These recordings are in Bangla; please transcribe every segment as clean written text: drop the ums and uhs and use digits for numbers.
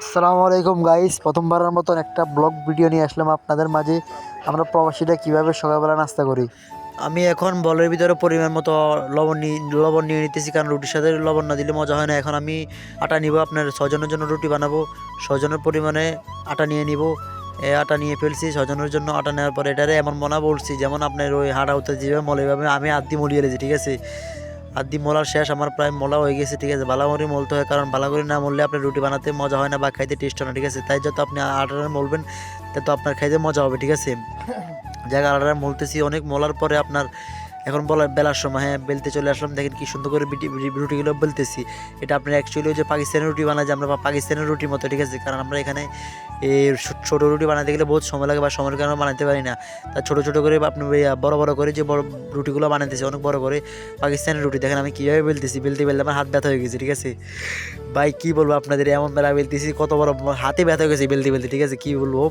আসসালামু আলাইকুম গাইস, প্রথমবারের মতন একটা ব্লগ ভিডিও নিয়ে আসলাম আপনাদের মাঝে। আমরা প্রবাসীরা কীভাবে সকালবেলা নাস্তা করি। আমি এখন বলের ভিতরে পরিমাণ মতো লবণ নিয়ে নিতেছি, কারণ রুটির সাথে লবণ না দিলে মজা হয় না। এখন আমি আটা নিব, আপনার 6 জনের জন্য রুটি বানাবো। 6 জনের পরিমাণে আটা নিয়ে নিব। আটা নিয়ে ফেলছি 6 জনের জন্য। আটা নেওয়ার পরে এটারে এমন মনে বলছি যেমন আপনার ওই হাঁড়া উঠতে যেভাবে মলে, এইভাবে আমি আদি মলিয়ে রেছি, ঠিক আছে। আদি মোলার শেষ, আমার প্রায় মোলা হয়ে গেছে, ঠিক আছে। ভালো করে মলতে হয়, কারণ ভালো করে না মললে আপনার রুটি বানাতে মজা হয় না বা খাইতে টেস্ট হয় না, ঠিক আছে। তাই যত আপনি আটাটা মলবেন তত আপনার খাইতে মজা হবে, ঠিক আছে। জায়গা আটাটা মলতেছি, অনেক মলার পরে আপনার এখন বেলার সময় বেলতে চলে আসলাম। দেখেন কি সুন্দর করে রুটিগুলো বেলতেছি। এটা আপনার অ্যাকচুয়ালি ওই যে পাকিস্তানি রুটি বানাই, যে আমরা পাকিস্তানের রুটির মতো, ঠিক আছে। কারণ আমরা এখানে এই ছোটো রুটি বানাতে গেলে বহুত সময় লাগে বা সময়ের কারণে বানাতে পারি না। তাই ছোটো ছোটো করে আপনি বড় বড় করে যে বড় রুটিগুলো বানাতেছি, অনেক বড় করে পাকিস্তানি রুটি। দেখেন আমি কীভাবে বেলতেছি, বেলতে আমার হাত ব্যথা হয়ে গেছে, ঠিক আছে। ভাই কী বলবো আপনাদের, এমন বেলা বেলতেছি, কত বড় হাতে ব্যথা হয়ে গেছে বেলতে, ঠিক আছে। কী বলবো,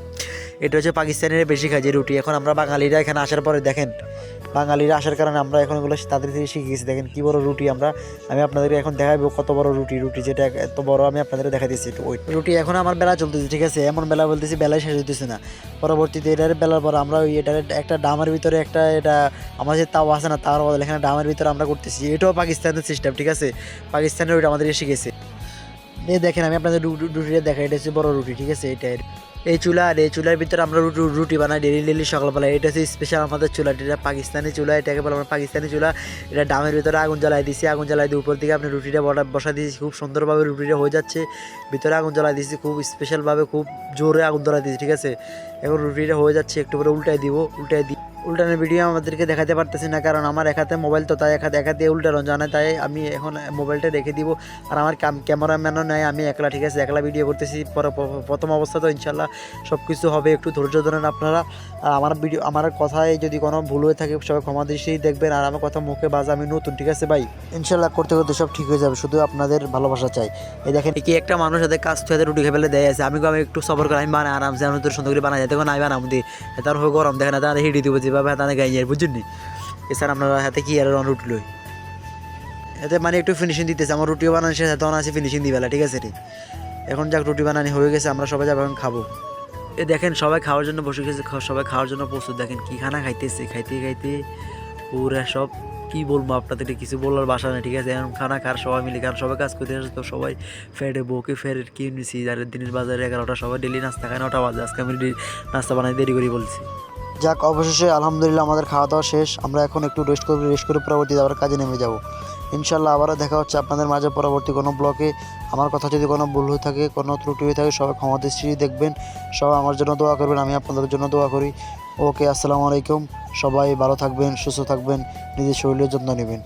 এটা হচ্ছে পাকিস্তানের বেশি খাই যে রুটি। এখন আমরা বাঙালিরা এখানে আসার পরে দেখেন, বাঙালিরা আসার কারণে আমরা এখন এগুলো তাদের থেকে শিখে গেছি। দেখেন কী বড় রুটি। আমি আপনাদেরকে এখন দেখাবো কত বড় রুটি, যেটা এত বড় আমি আপনাদের দেখা দিচ্ছি। ওই রুটি এখন আমার বেলা চলতেছে, ঠিক আছে। এমন বেলা বলতেছি, বেলায় শেষ হইতেছে না। পরবর্তীতে এটার বেলার পর আমরা ওই এটার একটা ডামের ভিতরে এটা আমার যে তাও আছে না, তার বদলে এখানে ডামের ভিতরে আমরা করতেছি। এটাও পাকিস্তানের সিস্টেম, ঠিক আছে। পাকিস্তানের ওইটা আমাদের শিখেছে। দেখেন আমি আপনাদের রুটিটা দেখাই, এটা হচ্ছে বড় রুটি, ঠিক আছে। এই চুলার ভিতরে আমরা রুটি বানাই ডেলি সকালবেলা। এটা হচ্ছে স্পেশাল আমাদের চুলা, এটা পাকিস্তানি চুলা, এটাকে বলে আমরা পাকিস্তানি চুলা। এটা ডামের ভিতরে আগুন জ্বালাই দিয়েছি, আগুন জ্বালাই দিয়ে উপর দিকে আপনি রুটিটা বসা দিয়েছি। খুব সুন্দরভাবে রুটিটা হয়ে যাচ্ছে। ভিতরে আগুন জ্বালাই দিয়েছি, খুব স্পেশালভাবে, খুব জোরে আগুন জ্বালাই দিয়েছি, ঠিক আছে। এখন রুটিটা হয়ে যাচ্ছে, একটু পরে উল্টানোর ভিডিও আমাদেরকে দেখাতে পারতেছি না, কারণ আমার এক হাতে মোবাইল, তো তাই এক হাতে উল্টানো জানে। তাই আমি এখন মোবাইলটা রেখে দিব। আর আমার ক্যামেরাম্যানও নেয়, আমি একলা, ঠিক আছে। একলা ভিডিও করতেছি। প্রথম অবস্থা তো ইনশাল্লাহ সব কিছু হবে, একটু ধৈর্য ধরেন আপনারা। আর আমার কথায় যদি কোনো ভুল হয়ে থাকে সবাই ক্ষমা দৃষ্টিই দেখবেন। আর আমার কথা মুখে বাজে, আমি নতুন, ঠিক আছে ভাই। ইনশাল্লাহ করতে করতে সব ঠিক হয়ে যাবে, শুধু আপনাদের ভালোবাসা চাই। এই দেখেন কি একটা মানুষ হাতে কাজ থেকে রুটি খেয়ে ফেলে দেয় আছে। আমি একটু সবর করে আমি বানাই আরামসে, আমি তোর সুন্দর করে বানাই যাতে নাই বানাম দিয়ে তার হয়ে গরম দেখেন না, তারা হিডি দিব যেভাবে তাদের গাইয়ে, বুঝছেন নি। এছাড়া আপনার হাতে কি আর রুটি লই এতে মানে একটু ফিনিশিং দিতেছে। আমার রুটিও বানানো শেষ, তখন আছে ফিনিশিং দিবেলা, ঠিক আছে রে। এখন যাক রুটি বানানি হয়ে গেছে, আমরা সবাই যাবো এখন খাবো। দেখেন সবাই খাওয়ার জন্য বসে গেছে, সবাই খাওয়ার জন্য প্রস্তুত। দেখেন কি খানা খাইতেছে, খাইতে পুরা সব কি বলবো আপনাদের, কিছু বলার বাসা নেই, ঠিক আছে। এখন খানা খার সবাই মিলে, কারণ সবাই কাজ করতে আসে, তো সবাই ফেরে বউকে ফেরে কি নিছি। যাদের দিনের বাজারে 11টা, সবাই ডেলি নাস্তা খায় 9টা বাজে। আজকে আমি নাস্তা বানাই দেরি করি বলছি। যাক অবশেষে আলহামদুলিল্লাহ আমাদের খাওয়া দাওয়া শেষ। আমরা এখন একটু রেস্ট করে পরবর্তীতে আবার কাজে নেমে যাব ইনশাল্লাহ। আবারও দেখা হচ্ছে আপনাদের মাঝে পরবর্তী কোনো ব্লগে। আমার কথা যদি কোনো ভুল হয়ে থাকে, কোনো ত্রুটি হয়ে থাকে, সবাই ক্ষমা দৃষ্টি দেখবেন। সবাই আমার জন্য দোয়া করবেন, আমি আপনাদের জন্য দোয়া করি। ওকে, আসসালামু আলাইকুম। সবাই ভালো থাকবেন, সুস্থ থাকবেন, নিজের শরীরের যত্ন নেবেন।